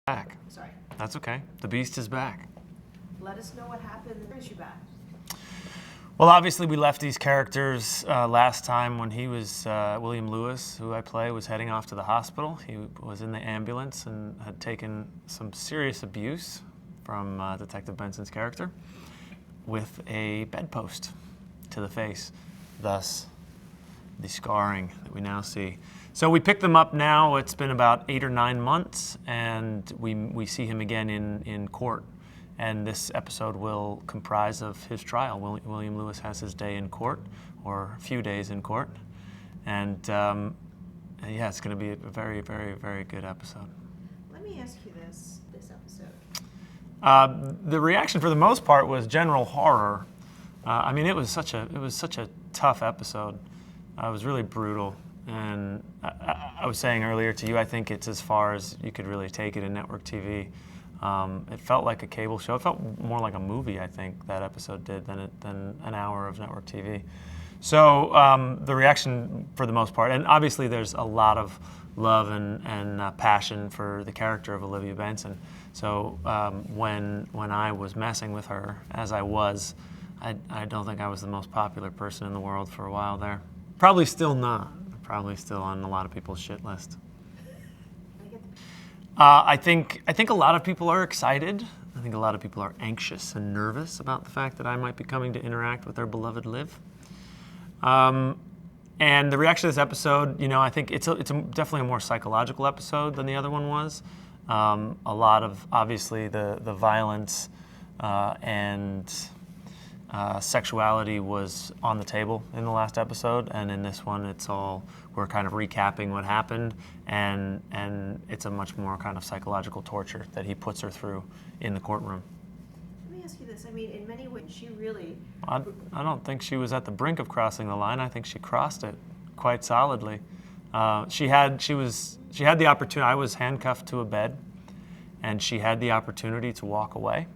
Back. Sorry. That's okay. The Beast is back. Let us know what happened. Where is you back? Well, obviously we left these characters last time when he was, William Lewis, who I play, was heading off to the hospital. He was in the ambulance and had taken some serious abuse from Detective Benson's character with a bedpost to the face, thus the scarring that we now see. So we pick them up now. It's been about 8 or 9 months, and we see him again in court. And this episode will comprise of his trial. William Lewis has his day in court, or a few days in court. And yeah, it's going to be a very, very, very good episode. Let me ask you this episode. The reaction for the most part was general horror. I mean, it was such a tough episode. It was really brutal. And I was saying earlier to you, I think it's as far as you could really take it in network TV. It felt like a cable show. It felt more like a movie, I think, that episode did, than an hour of network TV. So the reaction for the most part, and obviously there's a lot of love and passion for the character of Olivia Benson. So when I was messing with her, as I was, I don't think I was the most popular person in the world for a while there. Probably still not. Probably still on a lot of people's shit list. I think a lot of people are excited. I think a lot of people are anxious and nervous about the fact that I might be coming to interact with their beloved Liv. And the reaction to this episode, you know, I think it's definitely a more psychological episode than the other one was. A lot of, obviously, the violence and sexuality was on the table in the last episode, and in this one we're kind of recapping what happened, and it's a much more kind of psychological torture that he puts her through in the courtroom. Let me ask you this. I mean, in many ways, she really... I don't think she was at the brink of crossing the line. I think she crossed it quite solidly. She had the opportunity. I was handcuffed to a bed, and she had the opportunity to walk away,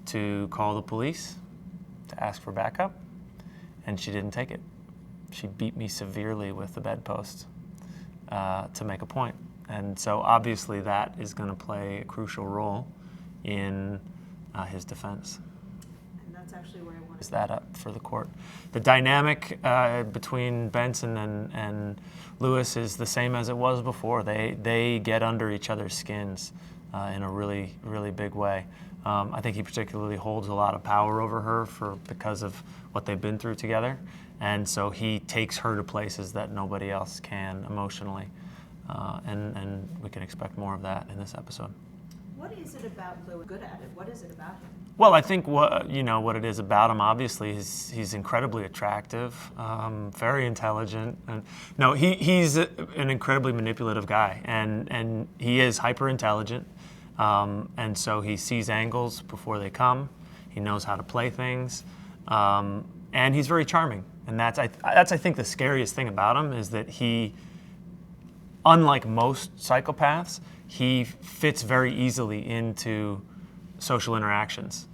to call the police, to ask for backup, and she didn't take it. She beat me severely with the bedpost to make a point. And so obviously that is going to play a crucial role in his defense. And that's actually where I want to... Is that up for the court? The dynamic between Benson and Lewis is the same as it was before. They get under each other's skins in a really, really big way. I think he particularly holds a lot of power over her because of what they've been through together. And so he takes her to places that nobody else can emotionally. And we can expect more of that in this episode. What is it about Lewis good at it? What is it about him? Well, I think what it is about him, obviously, he's incredibly attractive, very intelligent. And no, he's an incredibly manipulative guy, and he is hyper intelligent. And so he sees angles before they come. He knows how to play things, and he's very charming. And that's I think the scariest thing about him is that he, unlike most psychopaths, he fits very easily into social interactions,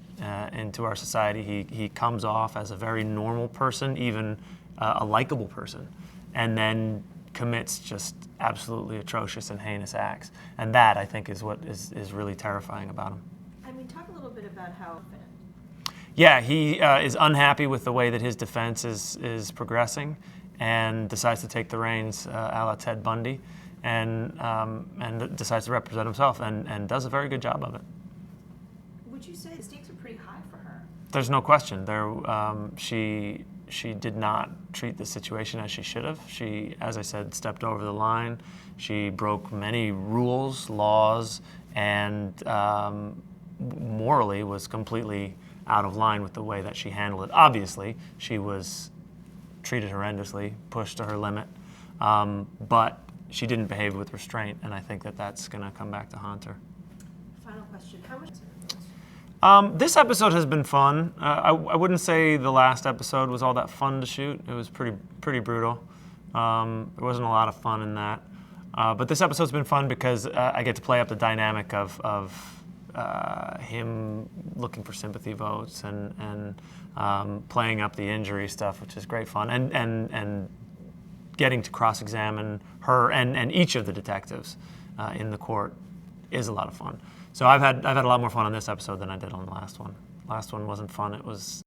into our society. He comes off as a very normal person, even a likable person, and then commits just absolutely atrocious and heinous acts. And that, I think, is what is really terrifying about him. I mean, talk a little bit about how... Yeah, he is unhappy with the way that his defense is progressing, and decides to take the reins, a la Ted Bundy, and decides to represent himself, and does a very good job of it. Would you say the stakes are pretty high for her? There's no question. She did not treat the situation as she should have. She, as I said, stepped over the line. She broke many rules, laws, and morally was completely out of line with the way that she handled it. Obviously, she was treated horrendously, pushed to her limit, but she didn't behave with restraint, and I think that that's going to come back to haunt her. Final question. How much... This episode has been fun. I wouldn't say the last episode was all that fun to shoot. It was pretty brutal. There wasn't a lot of fun in that. But this episode's been fun because I get to play up the dynamic of him looking for sympathy votes and playing up the injury stuff, which is great fun, and getting to cross-examine her and each of the detectives in the court is a lot of fun. So I've had a lot more fun on this episode than I did on the last one. Last one wasn't fun. It was